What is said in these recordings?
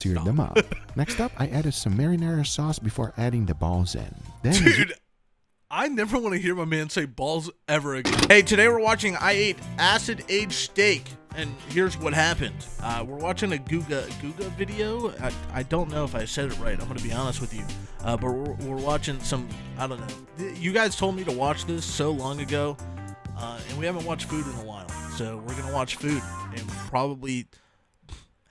seared them up. Next up, I added some marinara sauce before adding the balls in. Then Dude, I never want to hear my man say balls ever again. Hey, today we're watching I Ate Acid Aged Steak, and here's what happened. We're watching a Guga video. I don't know if I said it right. I'm going to be honest with you. But we're watching some, I don't know. You guys told me to watch this so long ago, and we haven't watched food in a while. So we're going to watch food and probably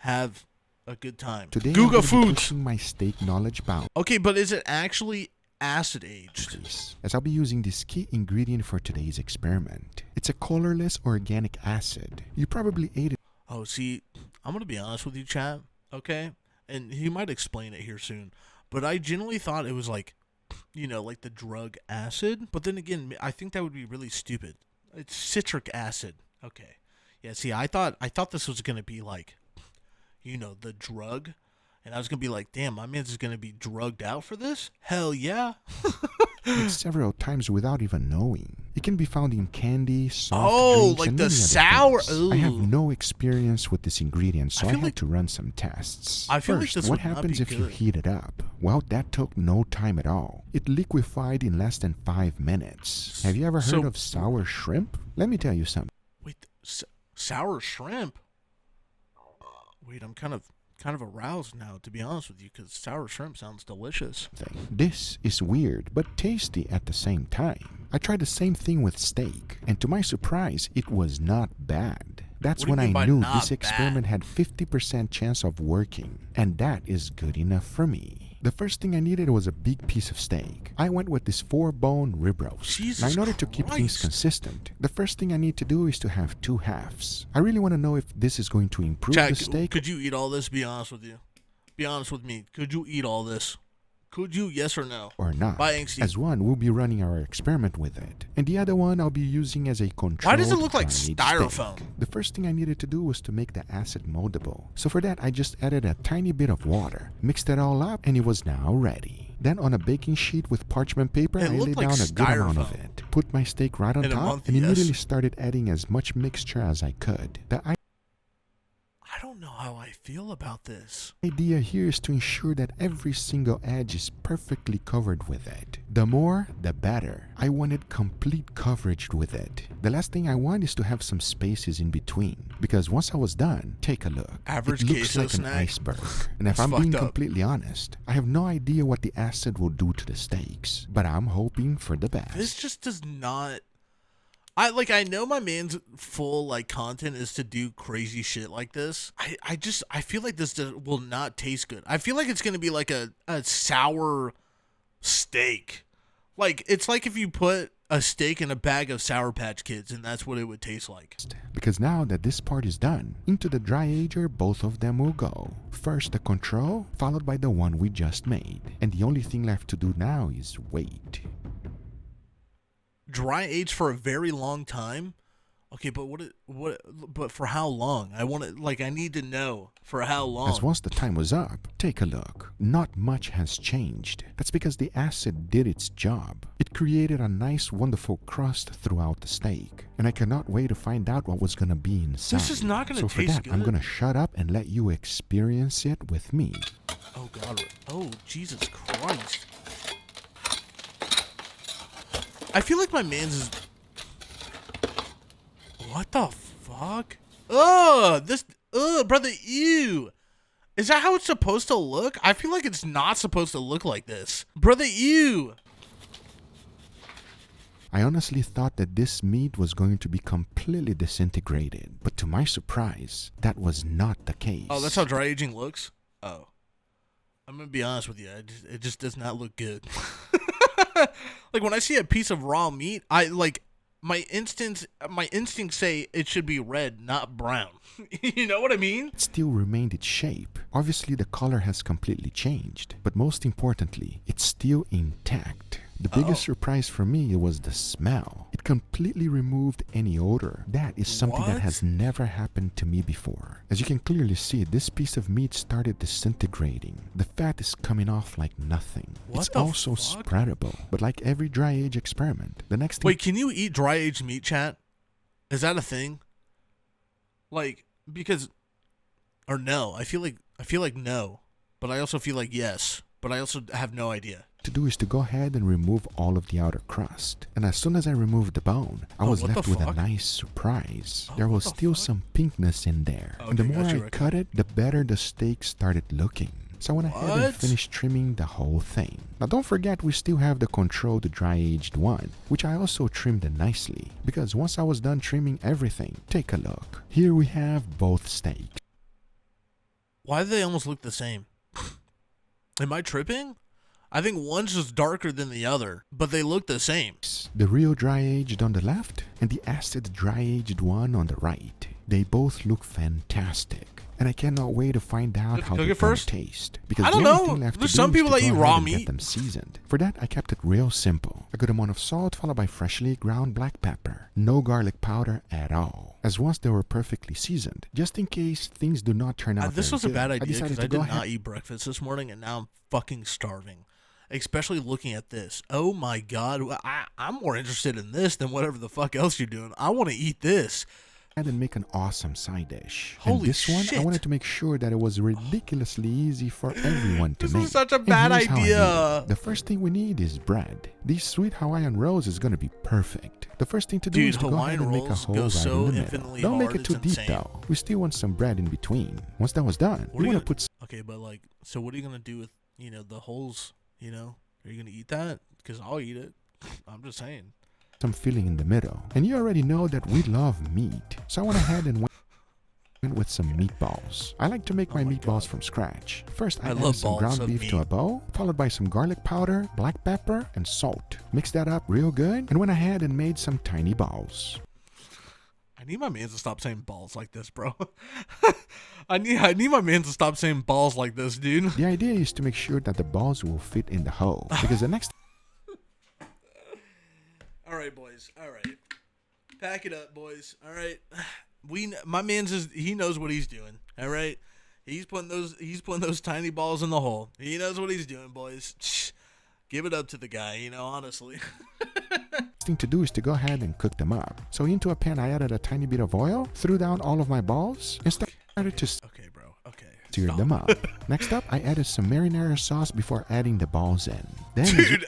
have a good time. today, Guga I'm Foods. pushing my steak knowledge bound. Okay, but is it actually acid aged? As I'll be using this key ingredient for today's experiment. It's a colorless organic acid. You probably ate it. Oh, see, I'm going to be honest with you, chat, okay? And he might explain it here soon. But I genuinely thought it was like, you know, like the drug acid. But then again, I think that would be really stupid. It's citric acid. Okay. Yeah, see, I thought this was going to be like, you know, the drug. And I was going to be like, damn, my man's is going to be drugged out for this? Hell yeah. It several times without even knowing. It can be found in candy, soft drinks, like and the many other sour. things. I have Ooh. no experience with this ingredient, so I feel had like- to run some tests. I feel like First, this what would not happens be if you good. heat it up? Well, that took no time at all. It liquefied in less than 5 minutes. Have you ever heard So- of sour shrimp? Let me tell you something. Wait, sour shrimp? Wait, I'm kind of aroused now, to be honest with you, because sour shrimp sounds delicious. This is weird, but tasty at the same time. I tried the same thing with steak, and to my surprise, it was not bad. That's What do you when I mean by knew not this experiment had 50% chance of working, and that is good enough for me. The first thing I needed was a big piece of steak. I went with this 4-bone rib roast. Jesus Now, in order to keep things Christ. consistent, the first thing I need to do is to have 2 halves. I really want to know if this is going to improve Chad, the steak could you eat all this? Be honest with you. Be honest with me. Could you eat all this? Could you? Yes or no? or not. Bye, Angsty. As one, we'll be running our experiment with it, and the other one I'll be using as a control. Why does it look like styrofoam? The first thing I needed to do was to make the acid moldable. So for that, I just added a tiny bit of water, mixed it all up, and it was now ready. Then on a baking sheet with parchment paper, It I looked laid like down a good amount of styrofoam. it. Put my steak right on In a top, month, and yes. immediately started adding as much mixture as I could. I don't know how I feel about this. Idea here is to ensure that every single edge is perfectly covered with it. The more, the better. I wanted complete coverage with it. The last thing I want is to have some spaces in between, because once I was done, take a look. Average it looks queso like an snack. iceberg. And if That's I'm being fucked up. completely honest, I have no idea what the acid will do to the steaks, but I'm hoping for the best. This just does not. I know my man's full content is to do crazy shit like this. I feel like this will not taste good. I feel like it's gonna be like a sour steak. Like it's like if you put a steak in a bag of Sour Patch Kids and that's what it would taste like. Because now that this part is done, into the dry ager both of them will go. First the control, followed by the one we just made. And the only thing left to do now is wait. Dry age for a very long time. Okay, but but for how long? I need to know for how long. As once the time was up, take a look. Not much has changed. That's because the acid did its job. It created a nice, wonderful crust throughout the steak. And I cannot wait to find out what was going to be inside. This is not gonna So for taste that, I'm good. going to shut up and let you experience it with me. Oh God! Oh Jesus Christ! I feel like my man's is. What the fuck? Brother, ew. Is that how it's supposed to look? I feel like it's not supposed to look like this. Brother, ew. I honestly thought that this meat was going to be completely disintegrated, but to my surprise, that was not the case. Oh, that's how dry aging looks? Oh. I'm gonna be honest with you. It just does not look good. Like when I see a piece of raw meat, my instincts say it should be red, not brown. You know what I mean? It still remained its shape. Obviously, the color has completely changed, but most importantly, it's still intact. The biggest surprise for me was the smell. It completely removed any odor. That is something that What? has never happened to me before. As you can clearly see, this piece of meat started disintegrating. The fat is coming off like nothing. What It's the also fuck? spreadable, but like every dry age experiment, the next thing Wait, can you eat dry aged meat, chat? Is that a thing? Like, because, or no? I feel like I feel like no, but I also feel like yes, but I also have no idea. To do is to go ahead and remove all of the outer crust. And as soon as I removed the bone, I was left with a nice surprise. There was still some pinkness in there. Okay, and the more I cut it, the better the steak started looking. So I went ahead and finished trimming the whole thing. Now don't forget we still have the controlled dry-aged one, which I also trimmed nicely. Because once I was done trimming everything, take a look. Here we have both steaks. Why do they almost look the same? Am I tripping? I think one's just darker than the other, but they look the same. The real dry-aged on the left and the acid dry-aged one on the right. They both look fantastic. And I cannot wait to find out how they taste. Because I don't know. There's some people that eat raw meat. Get them seasoned. For that, I kept it real simple. A good amount of salt followed by freshly ground black pepper. No garlic powder at all. As once they were perfectly seasoned, just in case things do not turn out this was a bad idea because I did not eat eat breakfast this morning and now I'm fucking starving. Especially looking at this. Oh my God. I'm more interested in this than whatever the fuck else you're doing. I want to eat this. And make an awesome side dish. Holy and this shit. one, I wanted to make sure that it was ridiculously easy for everyone to make. This is such a bad idea. The first thing we need is bread. These sweet Hawaiian rolls is going to be perfect. The first thing to do is to go ahead and make a hole right in the middle. Don't make it too deep though. We still want some bread in between. Once that was done, we want to put... Okay, but like, so what are you going to do with, the holes, Are you going to eat that? Because I'll eat it. I'm just saying. Some filling in the middle. And you already know that we love meat. So I went ahead and went with some meatballs. I like to make my meatballs from scratch. First, I added some ground beef to a bowl, followed by some garlic powder, black pepper, and salt. Mix that up real good, and went ahead and made some tiny balls. I need my man to stop saying balls like this, bro. I need my man to stop saying balls like this, dude. The idea is to make sure that the balls will fit in the hole. Because the next... All right, boys. All right. Pack it up, boys. All right. My man's he knows what he's doing. All right. He's putting those tiny balls in the hole. He knows what he's doing, boys. Give it up to the guy, honestly. Thing to do is to go ahead and cook them up. So into a pan, I added a tiny bit of oil, threw down all of my balls, and started to okay, bro. Okay. Stir them up. Next up, I added some marinara sauce before adding the balls in. Then dude,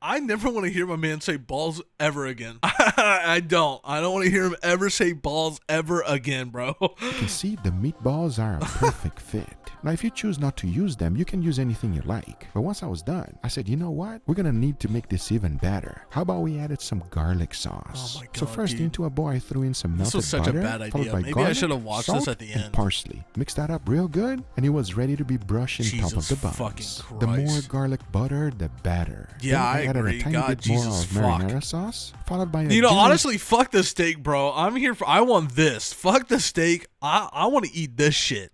I never want to hear my man say balls ever again. I don't want to hear him ever say balls ever again, bro. You can see the meatballs are a perfect fit. Now, if you choose not to use them, you can use anything you like. But once I was done, I said, you know what? We're going to need to make this even better. How about we added some garlic sauce? Oh my God, so first, dude. Into a bowl, I threw in some melted butter. This was such a bad idea. By Maybe garlic, I should have watched salt, this at the end. And parsley. Mix that up real good, and it was ready to be brushed in top of the buns. The more garlic butter, the better. Yeah, I added agree. a tiny God, bit Jesus, more of fuck. marinara sauce, followed by a honestly, fuck the steak, bro. I want this. Fuck the steak. I want to eat this shit.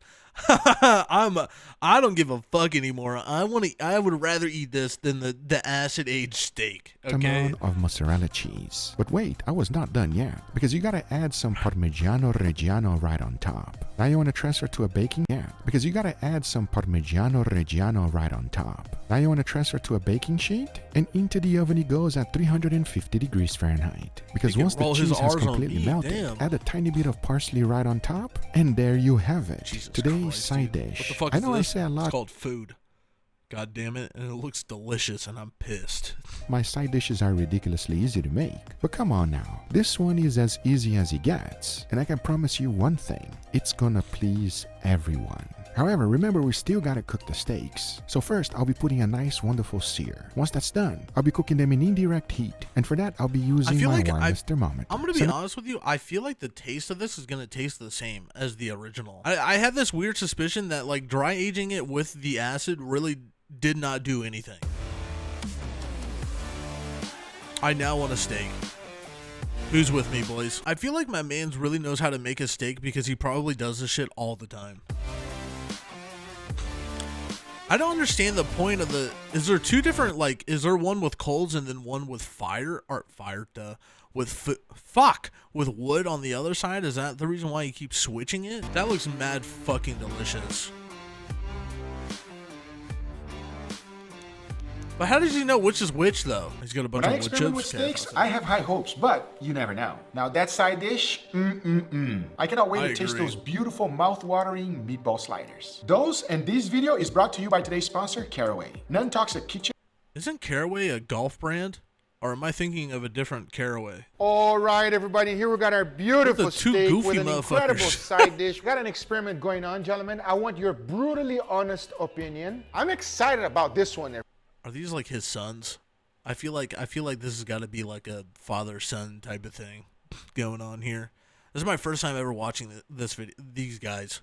I don't give a fuck anymore. I would rather eat this than the acid aged steak. Okay. Amount of mozzarella cheese. But wait, I was not done yet, because you gotta add some Parmigiano Reggiano right on top. Now you want to transfer to a baking because you gotta add some Parmigiano Reggiano right on top. Now you want to transfer to a baking sheet, and into the oven it goes at 350 degrees Fahrenheit. Because once the cheese has completely melted, add a tiny bit of parsley right on top, and there you have it. Today's side dish. What the fuck I is know this? I say a lot. It's called food. God damn it, and it looks delicious, and I'm pissed. My side dishes are ridiculously easy to make, but come on now, this one is as easy as it gets, and I can promise you one thing, it's gonna please everyone. However, remember we still gotta cook the steaks. So first, I'll be putting a nice wonderful sear. Once that's done, I'll be cooking them in indirect heat, and for that, I'll be using my wireless thermometer. I'm gonna be honest with you, I feel like the taste of this is gonna taste the same as the original. I have this weird suspicion that like dry aging it with the acid really did not do anything. I now want a steak. Who's with me, boys? I feel like my man's really knows how to make a steak because he probably does this shit all the time. I don't understand the point of is there two different, like, is there one with coals and then one with with wood on the other side? Is that the reason why you keep switching it? That looks mad fucking delicious. But how does he know which is which, though? He's got a bunch When I of wood experiment with chips. Okay, steaks, I have high hopes, but you never know. Now that side dish, I cannot wait I to taste agree. those beautiful mouth-watering meatball sliders. Those and this video is brought to you by today's sponsor, Caraway. Non-toxic kitchen. Isn't Caraway a golf brand? Or am I thinking of a different Caraway? All right, everybody, here we got our beautiful Look at the two steak goofy with an incredible motherfuckers. side dish. We got an experiment going on, gentlemen. I want your brutally honest opinion. I'm excited about this one. Are these like his sons? I feel like this has got to be like a father-son type of thing going on here. This is my first time ever watching this video. These guys.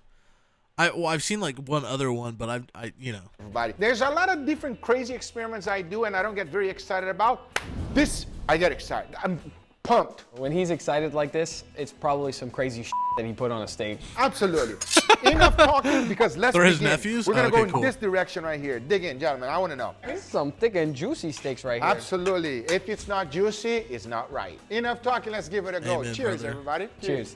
I've seen like one other one, but I you know. Everybody. There's a lot of different crazy experiments I do and I don't get very excited about. This, I get excited. I'm pumped. When he's excited like this, it's probably some crazy shit that he put on a steak. Absolutely. Enough talking because let's They're his begin. nephews? We're gonna Okay, go in cool. this direction right here. Dig in, gentlemen. I want to know. Some thick and juicy steaks right here. Absolutely. If it's not juicy, it's not right. Enough talking. Let's give it a go. Amen, Cheers, brother. everybody. Cheers.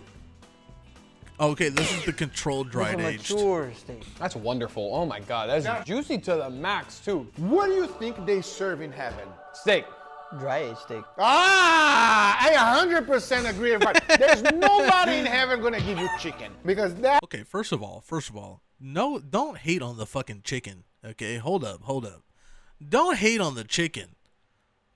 Okay, this is the controlled dried aged. Mature steak. That's wonderful. Oh my God, that's juicy to the max too. What do you think they serve in heaven? Steak. Dry aged steak. Ah, I 100% agree, everybody. There's nobody in heaven gonna give you chicken because that Okay, first of all, no, don't hate on the fucking chicken. Okay, hold up. Don't hate on the chicken.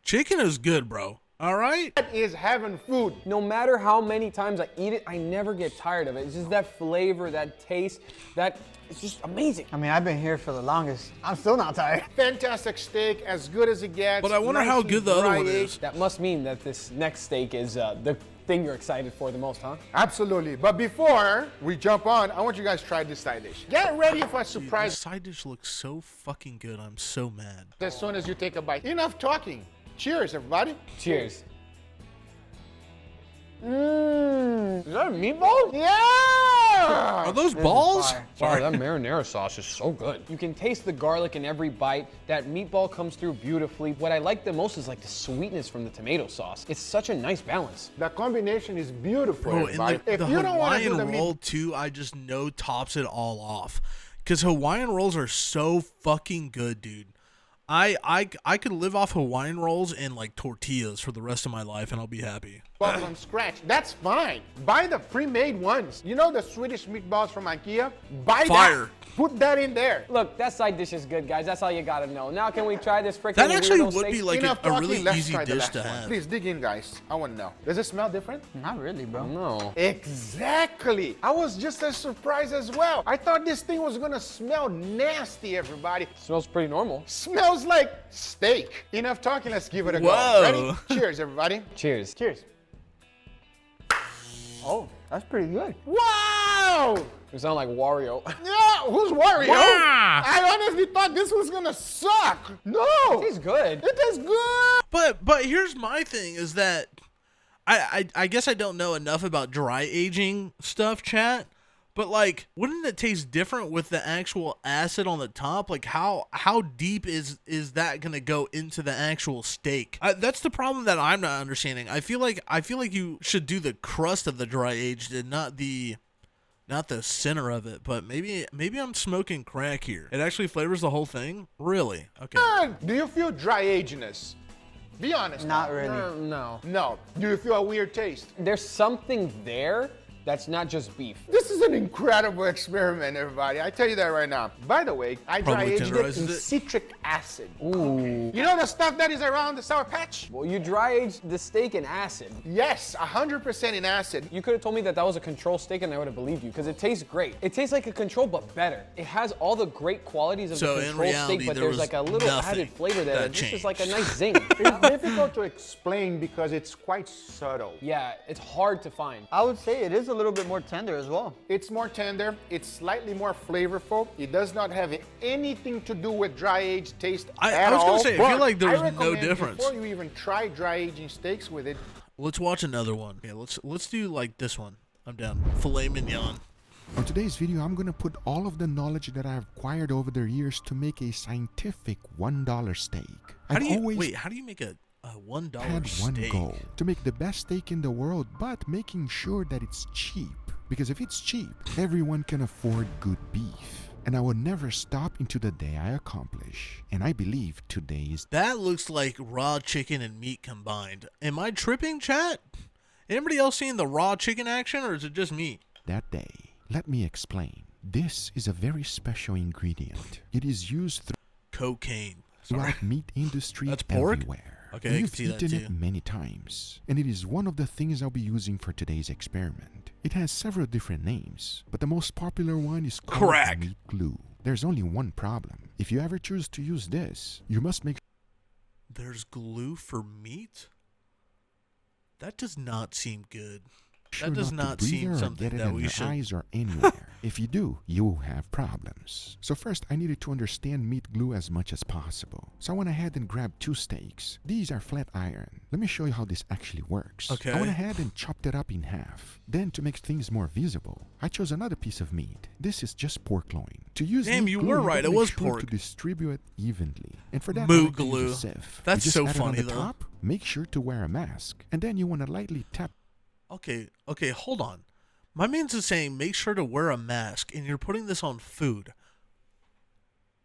Chicken is good, bro. All right. is heaven food. No matter how many times I eat it, I never get tired of it. It's just that flavor, that taste, it's just amazing. I mean, I've been here for the longest. I'm still not tired. Fantastic steak, as good as it gets. But I wonder how nicely good the other dry one aged. is. That must mean that this next steak is the thing you're excited for the most, huh? Absolutely. But before we jump on, I want you guys to try this side dish. Get ready for a Dude, this surprise side dish looks so fucking good. I'm so mad. as soon as you take a bite. Enough talking. Cheers, everybody. Cheers. Mmm. Is that a meatball? Yeah! Are those balls? fire. Sorry, that marinara sauce is so good. You can taste the garlic in every bite. That meatball comes through beautifully. What I like the most is like the sweetness from the tomato sauce. It's such a nice balance. The combination is beautiful, Bro, and everybody. like If the you don't want to do Hawaiian the roll too, I just know tops it all off. Cause Hawaiian rolls are so fucking good, dude. I could live off Hawaiian rolls and like tortillas for the rest of my life, and I'll be happy. meatballs from scratch, that's fine. Buy the pre-made ones. You know the Swedish meatballs from IKEA? Buy Fire. that. Put that in there. Look, that side dish is good, guys. That's all you gotta know. Now can we try this freaking That actually weirdo would steak? be like Enough a talking, really let's easy try the dish last to one. have. Please dig in, guys. I want to know. Does it smell different? Not really, bro. No. Exactly. I was just as surprised as well. I thought this thing was gonna smell nasty, everybody. Smells pretty normal. Smells like steak. Enough talking, let's give it a Whoa. go. Ready? Cheers, everybody. Cheers. Cheers. Oh, that's pretty good. Wow! You sound like Wario. Yeah, who's Wario? Wow. I honestly thought this was gonna suck. No! Tastes good. It tastes good! But here's my thing is that I guess I don't know enough about dry aging stuff, chat. But like, wouldn't it taste different with the actual acid on the top? Like, how deep is that gonna go into the actual steak? That's the problem that I'm not understanding. I feel like you should do the crust of the dry aged and not the center of it. But maybe I'm smoking crack here. It actually flavors the whole thing. Really? Okay. Do you feel dry aginess? Be honest. Not really. No. No. Do you feel a weird taste? There's something there that's not just beef. This is an incredible experiment, everybody. I tell you that right now. By the way, I dry Probably aged it tenderizes in it. citric acid. Ooh. You know the stuff that is around the Sour Patch? Well, you dry aged the steak in acid. Yes, 100% in acid. You could have told me that was a control steak and I would have believed you because it tastes great. It tastes like a control but better. It has all the great qualities of So the in control reality, steak, but there there's was like a little nothing added flavor there that that just is like a changed. nice zing. It's difficult to explain because it's quite subtle. Yeah, it's hard to find. I would say it is a little bit more tender as well. It's more tender, it's slightly more flavorful. It does not have anything to do with dry aged taste I at was gonna all. say, I feel But like there's no recommend difference. Before you even try dry aging steaks with it, Let's watch another one. Okay, let's do like this one. I'm down. Filet mignon. On today's video, I'm gonna put all of the knowledge that I've acquired over the years to make a scientific $1 steak. How do you always how do you make a $1 had one steak? goal: to make the best steak in the world, but making sure that it's cheap. Because if it's cheap, everyone can afford good beef. and I will never stop into the day I accomplish. And I believe today is That looks like raw chicken and meat combined. Am I tripping, chat? Anybody else seeing the raw chicken action, or is it just me? that day. Let me explain. This is a very special ingredient. It is used Cocaine. Sorry. throughout meat industry That's pork? everywhere. Okay, And I you've can see that eaten too. it many times, and it is one of the things I'll be using for today's experiment. It has several different names, but the most popular one is called Crack. meat glue. There's only one problem. If you ever choose to use this, you must make There's glue for meat? That does not seem good. sure That does not not to breathe seem or something get it that in we your should. eyes or anywhere. If you do, you will have problems. So first, I needed to understand meat glue as much as possible. So I went ahead and grabbed 2 steaks. These are flat iron. Let me show you how this actually works. Okay. I went ahead and chopped it up in half. Then, to make things more visible, I chose another piece of meat. This is just pork loin. To use Damn, meat you glue, were gotta right. It make was sure pork. to distribute it evenly. And for that, Moo I like to use glue. a sieve. That's You just so add it funny, on the though. top. Make sure to wear a mask. And then you want to lightly tap. Okay, hold on. My man's is saying make sure to wear a mask, and you're putting this on food.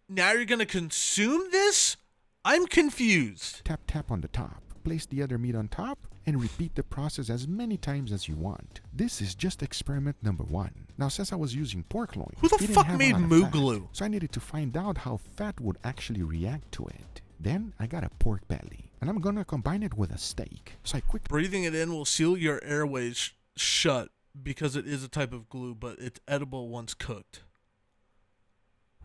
Now you're going to consume this? I'm confused. Tap on the top. Place the other meat on top and repeat the process as many times as you want. This is just experiment number 1. Now, since I was using pork loin, Who the it didn't fuck have a made lot of moo fat, glue? So I needed to find out how fat would actually react to it. Then I got a pork belly, and I'm gonna combine it with a steak. So I quickly Breathing it in will seal your airways shut because it is a type of glue, but it's edible once cooked.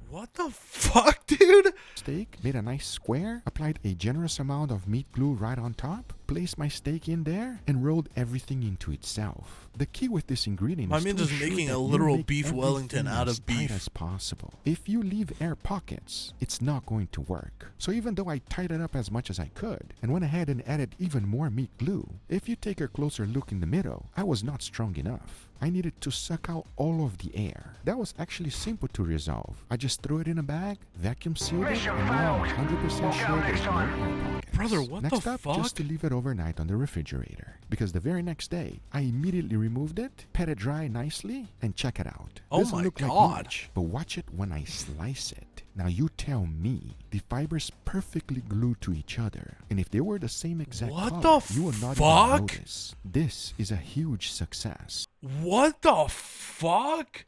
What the fuck, dude? steak, made a nice square, applied a generous amount of meat glue right on top, placed my steak in there, and rolled everything into itself. The key with this ingredient My is man to is ensure making that a you literal make beef everything Wellington out as of tight beef. as possible. If you leave air pockets, it's not going to work. So even though I tied it up as much as I could, and went ahead and added even more meat glue, if you take a closer look in the middle, I was not strong enough. I needed to suck out all of the air. That was actually simple to resolve. I just threw it in a bag, vacuum sealed it, and now I'm 100% sure there's no air pockets. Brother, what Next the up, fuck? just to leave it overnight on the refrigerator. Because the very next day, I immediately removed it, pat it dry nicely, and check it out. Oh Doesn't my look like God. much, but watch it when I slice it. Now you tell me, the fibers perfectly glued to each other, and if they were the same exact What color, the you would not fuck? even notice. This is a huge success. What the fuck?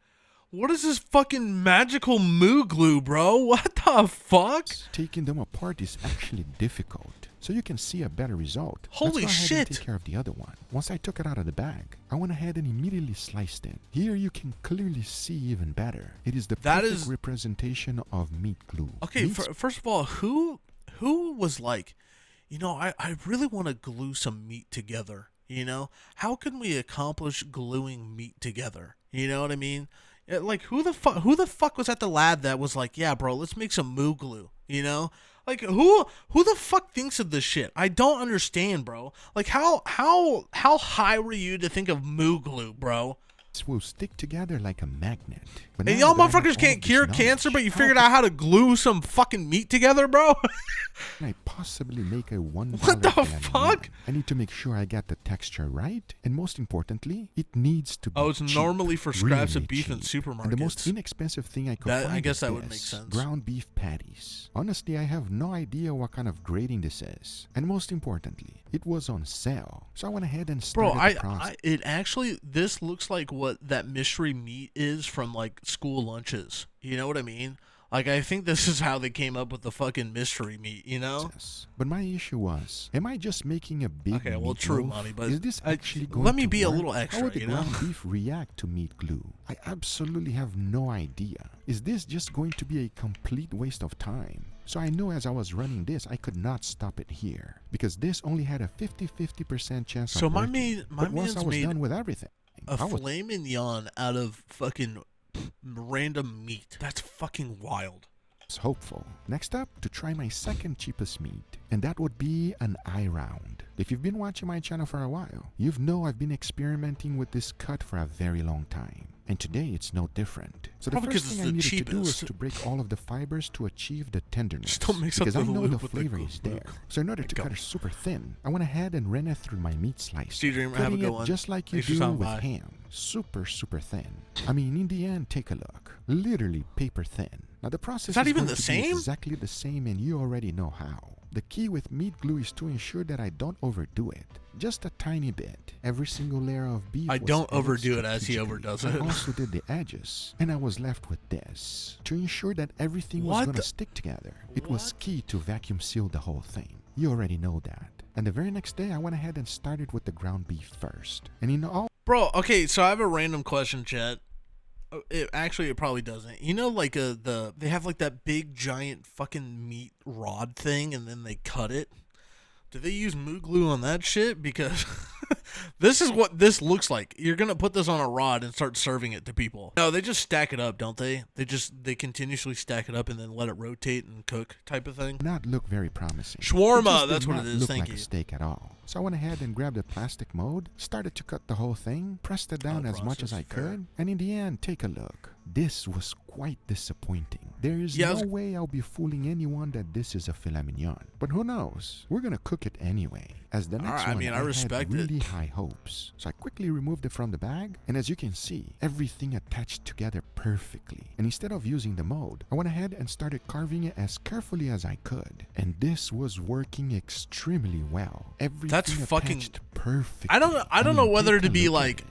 What is this fucking magical moo glue, bro? What the fuck? Taking them apart is actually difficult, so you can see a better result. Holy Let's go ahead and shit. take care of the other one. Once I took it out of the bag, I went ahead and immediately sliced it. Here you can clearly see even better. It is the That perfect is- representation of meat glue. Okay, Meat first of all, who was like, you know, I really want to glue some meat together, you know? How can we accomplish gluing meat together? You know what I mean? Like, who the fuck was at the lab that was like, yeah, bro, let's make some moo glue, you know? Like, who the fuck thinks of this shit? I don't understand, bro. Like, how high were you to think of moo glue, bro? will stick together like a magnet. But And now y'all that I have motherfuckers all can't of this cure knowledge, cancer, but you how figured out how to glue some fucking meat together, bro? can I possibly make a $1 What the filet fuck? mignon? I need to make sure I get the texture right, and most importantly, it needs to be Oh, it's cheap, normally for scraps of really beef in cheap. supermarkets. And the most inexpensive thing I could That- find I guess is that would make this, sense. ground beef patties. Honestly, I have no idea what kind of grading this is. And most importantly, it was on sale. So I went ahead and Bro, started the process. it actually, this looks like what that mystery meat is from like school lunches. You know what I mean? Like, I think this is how they came up with the fucking mystery meat, you know? But my issue was, am I just making a big Okay, well, meatloaf? true, Monty, but is this I- actually going let me to be a work? little How extra, would the you know? ground beef react to meat glue? I absolutely have no idea. Is this just going to be a complete waste of time? So I knew as I was running this, I could not stop it here, because this only had a 50% chance So of my working. my But once I man's was made done with everything, a I was filet mignon out of fucking random meat. That's fucking wild. hopeful. Next up, to try my second cheapest meat, and that would be an eye round. If you've been watching my channel for a while, you know I've been experimenting with this cut for a very long time. And today it's no different. So Probably the first 'cause thing it's I the needed to do was cheapest. to break all of the fibers to achieve the tenderness. Just don't mix up because the I know the lube with the flavor is there. So in order to cut it super thin, I went ahead and ran it through my meat slicer, See you, Dream. Have a cutting good it one. just like you Thanks for do stopping with by. ham. Super thin. I mean, in the end, take a look. Literally paper thin. Now the process Is that even going the to be same? exactly the same, and you already know how. The key with meat glue is to ensure that I don't overdo it. Just a tiny bit. Every single layer of beef I was don't added overdo it as he strategically. overdoes I it. also did the edges, and I was left with this. To ensure that everything was What going the- to stick together, it was key to vacuum seal the whole thing. You already know that. And the very next day, I went ahead and started with the ground beef first. And in all Bro, okay, so I have a random question, chat. It probably doesn't. You know, like they have like that big giant fucking meat rod thing, and then they cut it. Do they use mood glue on that shit? Because this is what this looks like. You're gonna put this on a rod and start serving it to people. No, they just stack it up, don't they? They continuously stack it up and then let it rotate and cook, type of thing. not look very promising. Shawarma, It just did that's what not it is, look thank like you. a steak at all. So I went ahead and grabbed a plastic mold, started to cut the whole thing, pressed it down as much as I process, fair. could, and in the end, take a look. This was quite disappointing. There is Yeah, I no was- way I'll be fooling anyone that this is a filet mignon. But who knows? We're gonna cook it anyway. As the next Alright, I one, mean, I had respect it. really high hopes. So I quickly removed it from the bag, and as you can see, everything attached together perfectly. And instead of using the mold, I went ahead and started carving it as carefully as I could. And this was working extremely well. Everything That's fucking- attached perfectly. I don't know mean, whether take to a be look at like- it.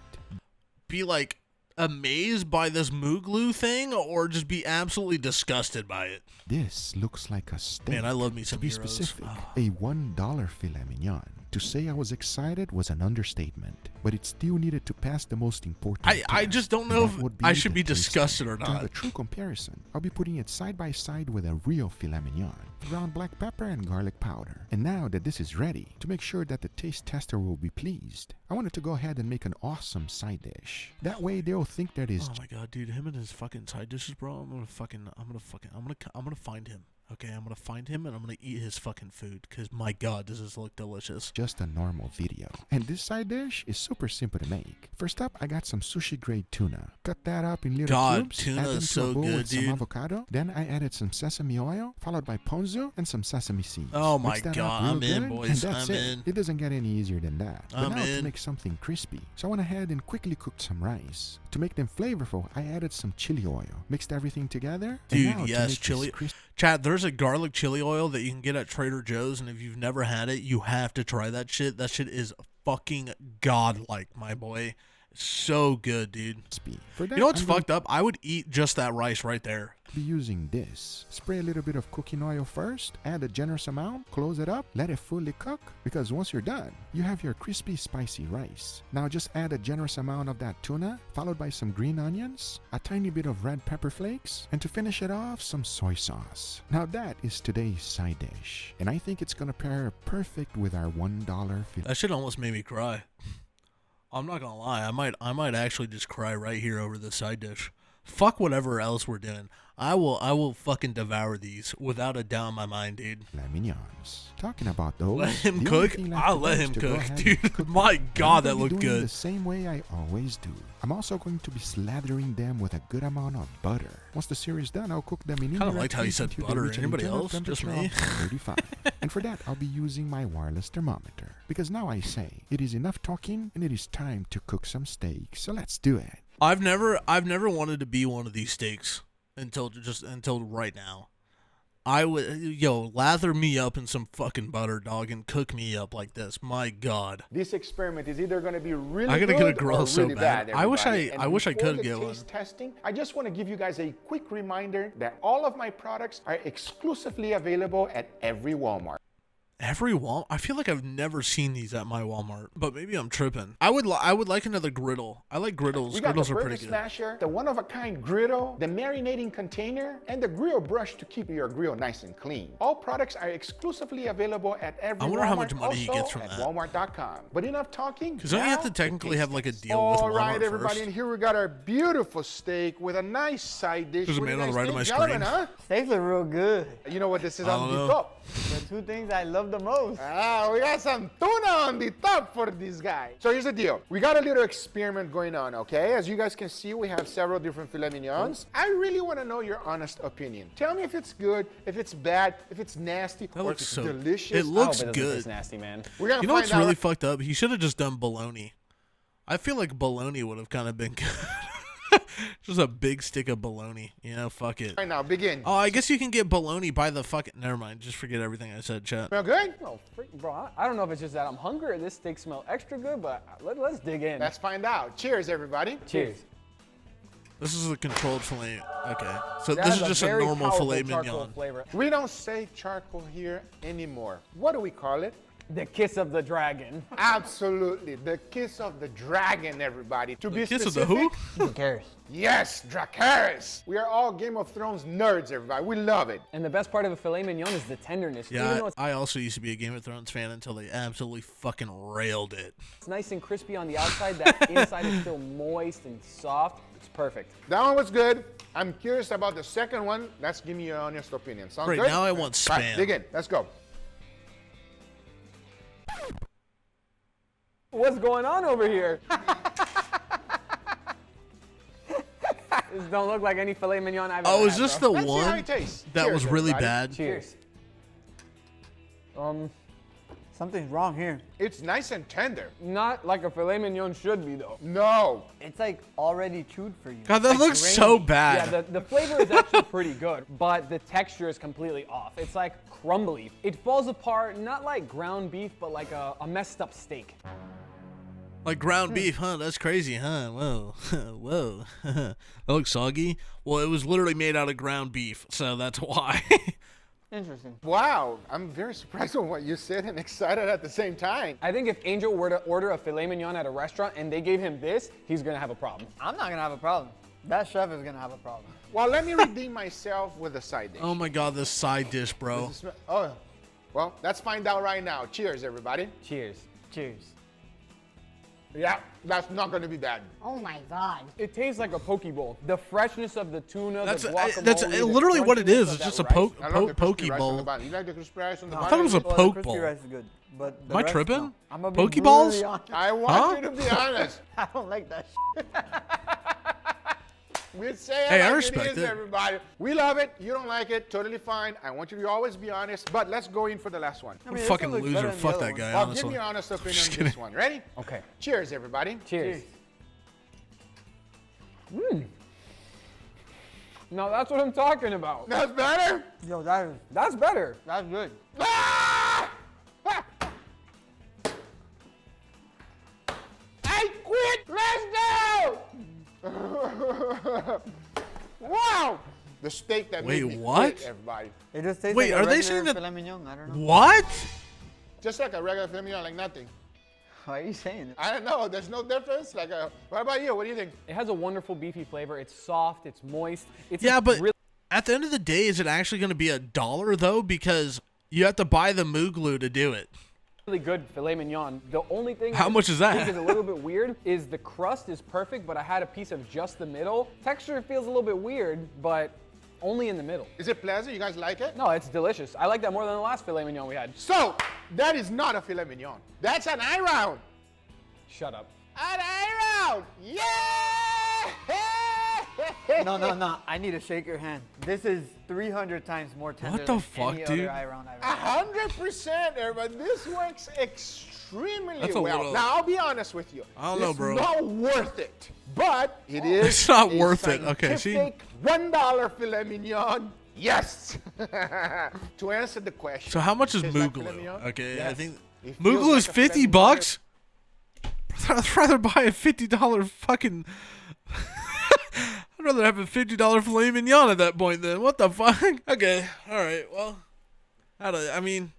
Be like amazed by this mood glue thing, or just be absolutely disgusted by it. This looks like a steak. Man, I love me To some be gyros. specific, Ah. a $1 filet mignon. To say I was excited was an understatement, but it still needed to pass the most important I test, just don't and know that if would I should the be tasting. disgusted or To have a not. true comparison, I'll be putting it side by side with a real filet mignon, ground black pepper and garlic powder. And now that this is ready, to make sure that the taste tester will be pleased, I wanted to go ahead and make an awesome side dish. That way they'll think that is Oh my god, dude, him and his fucking side dishes, bro. I'm gonna find him. Okay, I'm gonna find him and I'm gonna eat his fucking food. Cause my god, does this look delicious? just a normal video. And this side dish is super simple to make. First up, I got some sushi grade tuna. Cut that up in little God, cubes. tuna add them is to so a bowl good, with some dude. avocado. Then I added some sesame oil, followed by ponzu and some sesame seeds. Oh my Mix that up God, real I'm in, good, boys, And that's I'm it. in. It doesn't get any easier than that. But I'm now to in. make something crispy, so I went ahead and quickly cooked some rice. To make them flavorful, I added some chili oil. Mixed everything together. and Dude, now to yes, make this chili. crispy Chad, there's a garlic chili oil that you can get at Trader Joe's, and if you've never had it, you have to try that shit. That shit is fucking godlike, my boy. It's so good, dude. For that, You know what's I'm going fucked up? I would eat just that rice right there. be using this. Spray a little bit of cooking oil first, add a generous amount, close it up, let it fully cook, because once you're done, you have your crispy spicy rice. Now just add a generous amount of that tuna, followed by some green onions, a tiny bit of red pepper flakes, and to finish it off, some soy sauce. Now that is today's side dish, and I think it's gonna pair perfect with our $1 filet. That shit almost made me cry. I'm not gonna lie, I might actually just cry right here over this side dish. Fuck whatever else we're doing. I will fucking devour these without a doubt in my mind, dude. Mignons. Talking about those, Let him the only cook? thing left I'll to let do is him to go cook, ahead and dude. cook My them. God, I'm that gonna be looked doing good. The same way I always do. I'm also going to be slathering them with a good amount of butter. Once the sear is done, I'll cook them in Kinda liked how you heat said until they butter. reach an Anybody internal else? Just temperature me? of 35. And for that, I'll be using my wireless thermometer. Because now I say, it is enough talking and it is time to cook some steak. So let's do it. I've never wanted to be one of these steaks until right now. I would lather me up in some fucking butter, dog, and cook me up like this. My God. This experiment is either going to be really I gotta good get a grill or so really bad. bad. I wish everybody. I And wish I before could the get one. taste testing, I just want to give you guys a quick reminder that all of my products are exclusively available at every Walmart. Every Walmart? I feel like I've never seen these at my Walmart, but maybe I'm tripping. I would like another griddle. I like griddles. We got Griddles the are burger pretty good. smasher, the one-of-a-kind griddle, the marinating container, and the grill brush to keep your grill nice and clean. All products are exclusively available at every I wonder Walmart, how much money he also gets from at that. Walmart.com. But enough talking. Because don't you have now to technically the have like a taste deal test. with Walmart All right, everybody, first? and here we got our beautiful steak with a nice side dish. There's a What do man you on the guys right of my think, gentlemen, screen. huh? Steaks look real good. You know what this is I on don't the know. top? The two things I love the most. We got some tuna on the top for this guy. So here's the deal. We got a little experiment going on, okay? As you guys can see, we have several different filet mignons. I really want to know your honest opinion. Tell me if it's good, if it's bad, if it's nasty, That or looks if it's so delicious. It looks I hope it doesn't good. taste nasty, man. We're gonna You know find what's out. really fucked up? He should have just done bologna. I feel like bologna would have kind of been good. Just a big stick of bologna. You know, fuck it. Right now, begin. Oh, I guess you can get bologna by the fucking. Never mind. Just forget everything I said, chat. Smell good? Oh, bro, I don't know if it's just that I'm hungry or this steak smells extra good, but let's dig in. Let's find out. Cheers, everybody. Cheers. This is the controlled filet. Okay. So That this has is just a very normal powerful filet charcoal mignon. flavor. We don't say charcoal here anymore. What do we call it? The kiss of the dragon. Absolutely. The kiss of the dragon, everybody. To be Kiss of specific, the who? Who cares? yes, Dracarys. We are all Game of Thrones nerds, everybody. We love it. And the best part of a filet mignon is the tenderness. Even Yeah, though it's I also used to be a Game of Thrones fan until they absolutely fucking railed it. nice and crispy on the outside, that inside is still moist and soft. It's perfect. That one was good. I'm curious about the second one. Let's give me your honest opinion. Sound Great, good? now I want All right, spam. dig in. Let's go. What's going on over here? This don't look like any filet mignon I've ever Oh, is had, this bro. the Let's see how one it tastes. that Cheers, was really everybody. bad? Cheers. Something's wrong here. It's nice and tender. Not like a filet mignon should be, though. No. It's like already chewed for you. God, that looks so bad. Yeah, the flavor is actually pretty good, but the texture is completely off. It's like crumbly. It falls apart, not like ground beef, but like a messed up steak. Like ground beef, huh? That's crazy, huh? Whoa. Whoa. That looks soggy. Well, it was literally made out of ground beef, so that's why. Interesting. Wow. I'm very surprised with what you said and excited at the same time. I think if Angel were to order a filet mignon at a restaurant and they gave him this, he's gonna have a problem. I'm not gonna have a problem. That chef is gonna have a problem. Well, let me redeem myself with a side dish. Oh my god, this side dish, bro. Oh, well, let's find out right now. Cheers, everybody. Cheers. Cheers. Yeah, that's not going to be bad. Oh my God. It tastes like a poke bowl. The freshness of the tuna, the guacamole. That's the literally what it crunchiness is. of It's that just a rice. poke I love the poke crispy rice on the bowl. bottom. You like the crispy rice on the I bottom? thought it was a Well, poke the crispy bowl. rice is good, but the Am I rest, tripping? no. I'm gonna be Poke balls? brutally honest. I want Huh? you to be honest. I don't like that shit. We say it Hey, I like respect it is, it. everybody. We love it. You don't like it. Totally fine. I want you to always be honest. But let's go in for the last one. I mean, this Fucking one looks loser. better than the Fuck other that one. guy, Well, give honestly. me your honest opinion Just on this one. Ready? Okay. Cheers, everybody. Cheers. No, that's what I'm talking about. That's better. Yo, That's better. that's good. Ah! I quit. Let's go. Wow. The steak that Wait, made me what? quit, everybody. It just tastes Wait, like a are they regular saying that- filet mignon. I don't know. What? Just like a regular filet mignon, like nothing. Why are you saying it? I don't know. There's no difference. What about you? What do you think? It has a wonderful beefy flavor. It's soft. It's moist. It's Yeah, but really at the end of the day, is it actually going to be $1 though? Because you have to buy the moo glue to do it. good filet mignon. The only thing How much is I that? think is a little bit weird is the crust is perfect, but I had a piece of just the middle. Texture feels a little bit weird, but only in the middle. Is it pleasant? You guys like it? No, it's delicious. I like that more than the last filet mignon we had. So, that is not a filet mignon. That's an eye round. Shut up. An eye round. Yeah! No. I need to shake your hand. This is 300 times more tender What the than fuck, any dude? other eye round I've ever had. 100%, everybody. This works extremely That's a well. little- Now, I'll be honest with you. I don't know, bro. It's not worth it, but it is. It's not a worth it. Okay, see? scientific $1 filet mignon. Yes. To answer the question. So how much is Tastes moo like filet glue? mignon? Okay, I Yes. think It moo feels glue like is a filet $50 mignon. bucks. I'd rather buy a $50 fucking. I'd rather have a $50 filet mignon at that point. Then what the fuck? Okay, all right. Well, I mean,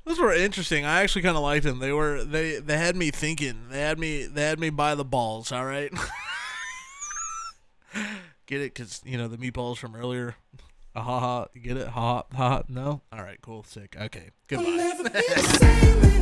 Those were interesting. I actually kind of liked them. They had me thinking. They had me by the balls. All right. Get it? Cause the meatballs from earlier. Ha ha. You get it? Ha ha. No. All right. Cool. Sick. Okay. Goodbye.